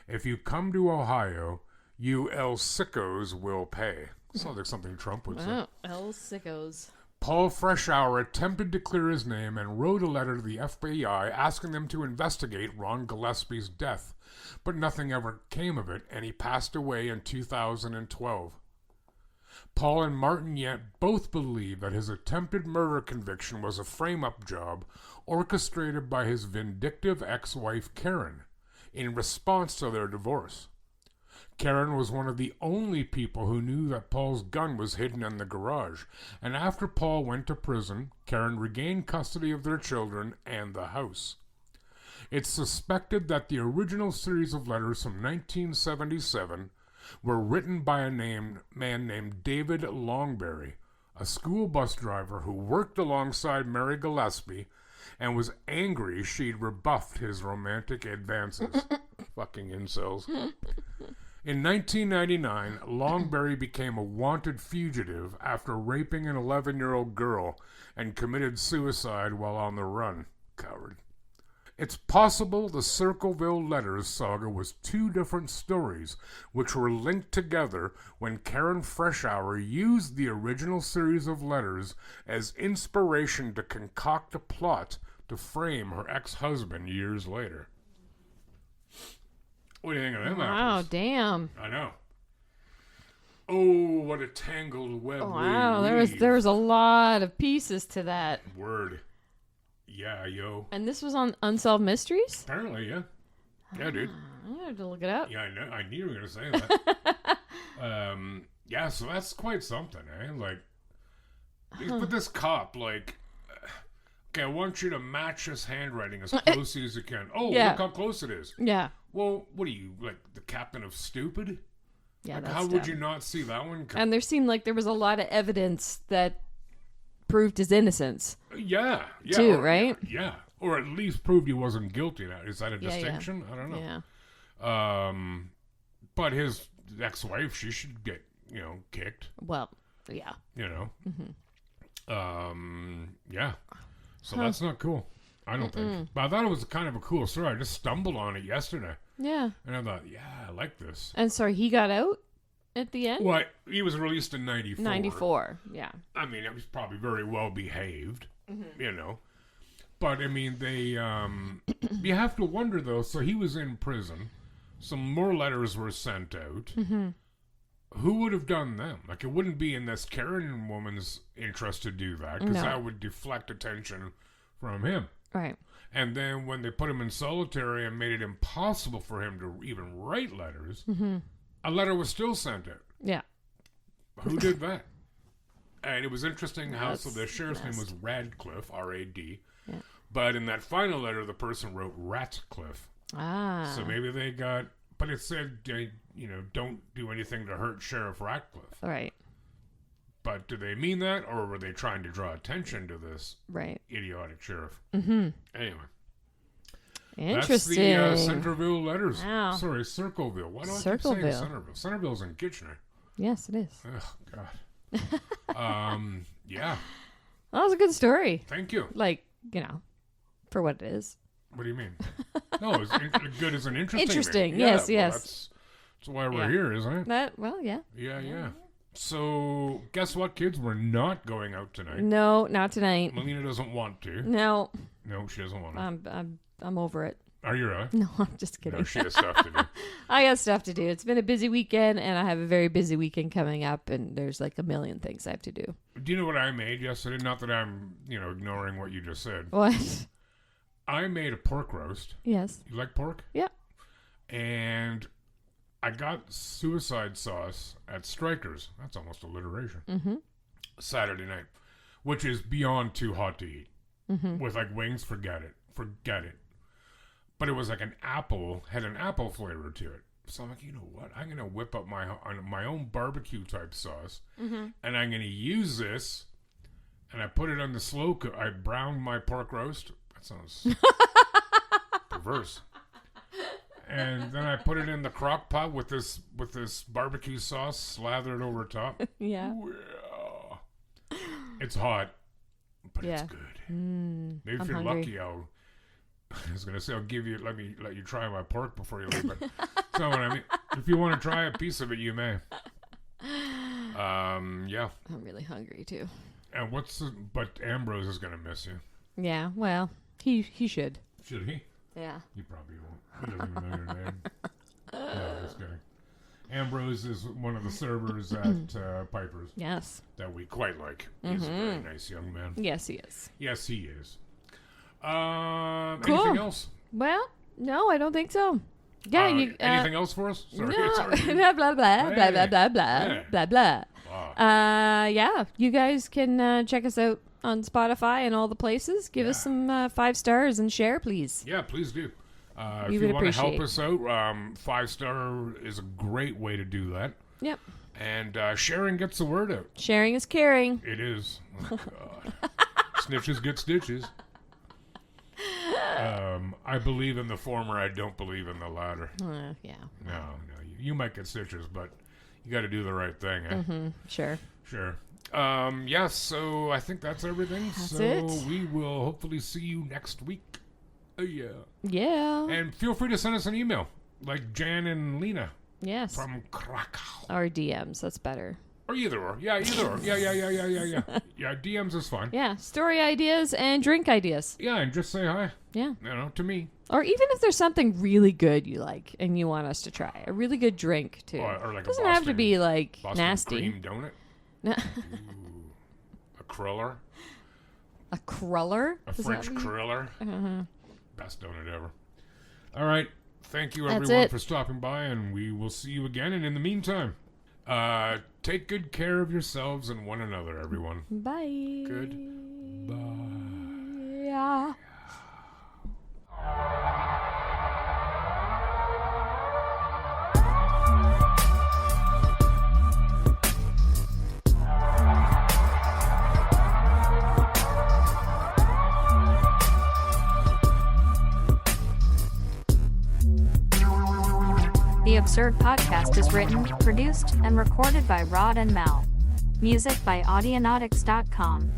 If you come to Ohio, you El Sickos will pay." Sounds like something Trump would say. Oh, El Sickos. Paul Freshour attempted to clear his name and wrote a letter to the FBI asking them to investigate Ron Gillespie's death, but nothing ever came of it, and he passed away in 2012. Paul and Martin Yant both believe that his attempted murder conviction was a frame-up job orchestrated by his vindictive ex-wife Karen in response to their divorce. Karen was one of the only people who knew that Paul's gun was hidden in the garage, and after Paul went to prison, Karen regained custody of their children and the house. It's suspected that the original series of letters from 1977 were written by a man named David Longberry, a school bus driver who worked alongside Mary Gillespie and was angry she'd rebuffed his romantic advances. Fucking incels. In 1999, Longberry became a wanted fugitive after raping an 11-year-old girl and committed suicide while on the run. Coward. It's possible the Circleville letters saga was two different stories which were linked together when Karen Freshour used the original series of letters as inspiration to concoct a plot to frame her ex-husband years later. What do you think of them apples? Wow, damn. I know. Oh, what a tangled web. Wow, we there was a lot of pieces to that. Word. Yeah, yo. And this was on Unsolved Mysteries? Apparently, yeah. Yeah, dude. I had to look it up. Yeah, I know. I knew you were gonna say that. Yeah, so that's quite something, eh? Like, but this cop, like, okay, I want you to match his handwriting as closely as you can. Oh, yeah. Look how close it is. Yeah. Well, what are you, like, the captain of stupid? Yeah, Like, that's how dumb. would you not see that one coming? And there seemed like there was a lot of evidence that proved his innocence. Yeah. Too, right? Yeah. Or at least proved he wasn't guilty. Now, is that a Yeah, distinction? I don't know. Yeah. But his ex-wife, she should get, kicked. Well, yeah. Yeah. So that's not cool. I don't think. But I thought it was kind of a cool story. I just stumbled on it yesterday. Yeah. And I thought, yeah, I like this. And sorry, he got out at the end? Well, he was released in 94. 94, yeah. I mean, it was probably very well behaved, But, I mean, they, you have to wonder, though, so he was in prison. Some more letters were sent out. who would have done them? Like, it wouldn't be in this Karen woman's interest to do that, because No. that would deflect attention from him. Right. And then when they put him in solitary and made it impossible for him to even write letters, a letter was still sent out. Yeah. Who did that? And it was interesting how, so the That's sheriff's name was nasty. Radcliffe, R-A-D. Yeah. But in that final letter, the person wrote Ratcliffe. Ah. So maybe they got, but it said, don't do anything to hurt Sheriff Ratcliffe. Right. But do they mean that, or were they trying to draw attention to this Right. idiotic sheriff? Mm-hmm. Anyway. Interesting. That's the Centerville letters. Wow. Sorry, Circleville. Why do I keep Circleville. saying Centerville? Centerville's in Kitchener. Yes, it is. Oh, God. Yeah. That was a good story. Thank you. Like, for what it is. What do you mean? No, it's good as an interesting Interesting. thing. Yes, well, yes. That's why we're Yeah. here, isn't it? Yeah. Yeah. So, guess what, kids? We're not going out tonight. No, not tonight. Melina doesn't want to. No, No, she doesn't want to. I'm over it. Are you really? No, I'm just kidding. No, she has stuff to do. I got stuff to do. It's been a busy weekend, and I have a very busy weekend coming up, and there's like a million things I have to do. Do you know what I made yesterday? Not that I'm, ignoring what you just said. What? I made a pork roast. Yes. You like pork? Yeah. And I got suicide sauce at Strikers. That's almost alliteration. Mm-hmm. Saturday night, which is beyond too hot to eat. Mm-hmm. With like wings, forget it. But it was like had an apple flavor to it. So I'm like, you know what? I'm gonna whip up my own barbecue type sauce, and I'm gonna use this. And I put it on the slow cook. I browned my pork roast. That sounds perverse. And then I put it in the crock pot with this barbecue sauce slathered over top. Yeah. Well, it's hot, but Yeah. it's good. Maybe if I'm you're hungry. lucky, I was gonna say let you try my pork before you leave. But that's not what I mean. If you want to try a piece of it, you may. Yeah. I'm really hungry too. And but Ambrose is gonna miss you. Yeah. Well, he should. Should he? Yeah. He probably won't. He doesn't even know your name. No, just kidding. Ambrose is one of the servers at Piper's Yes. that we quite like. He's a very nice young man. Yes, he is. Yes, he is. Cool. Anything else? Well, no, I don't think so. Yeah. Anything else for us? Sorry. No. Sorry. blah blah blah blah blah blah blah Hey. blah blah. Wow. Yeah, you guys can check us out on Spotify and all the places. Give us some 5 stars and share, please. Yeah, please do. If We you would want to help appreciate. us out, 5-star is a great way to do that. Yep. And sharing gets the word out. Sharing is caring. It is. Oh, God. Snitches get stitches. I believe in the former. I don't believe in the latter. Yeah. No. You might get stitches, but you got to do the right thing, eh? Sure. Sure. So I think that's everything. That's so it. we will hopefully see you next week. Yeah. Yeah. And feel free to send us an email, like Jan and Lena Yes. from Krakow. Our DMs. That's better. Or either or. Yeah, either or. Yeah. Yeah, DMs is fine. Yeah. Story ideas and drink ideas. Yeah, and just say hi, Yeah. to me. Or even if there's something really good you like and you want us to try. A really good drink, too. Or like Doesn't a have to be, like, Boston nasty. cream donut. No. Ooh, a cruller. A cruller? A Is that French what you- cruller. Best donut ever. All right. Thank you, That's everyone, it. for stopping by, and we will see you again. And in the meantime, take good care of yourselves and one another, everyone. Bye. Good. Bye. Yeah. The Absurd Podcast is written, produced, and recorded by Rod and Mal. Music by Audionautics.com.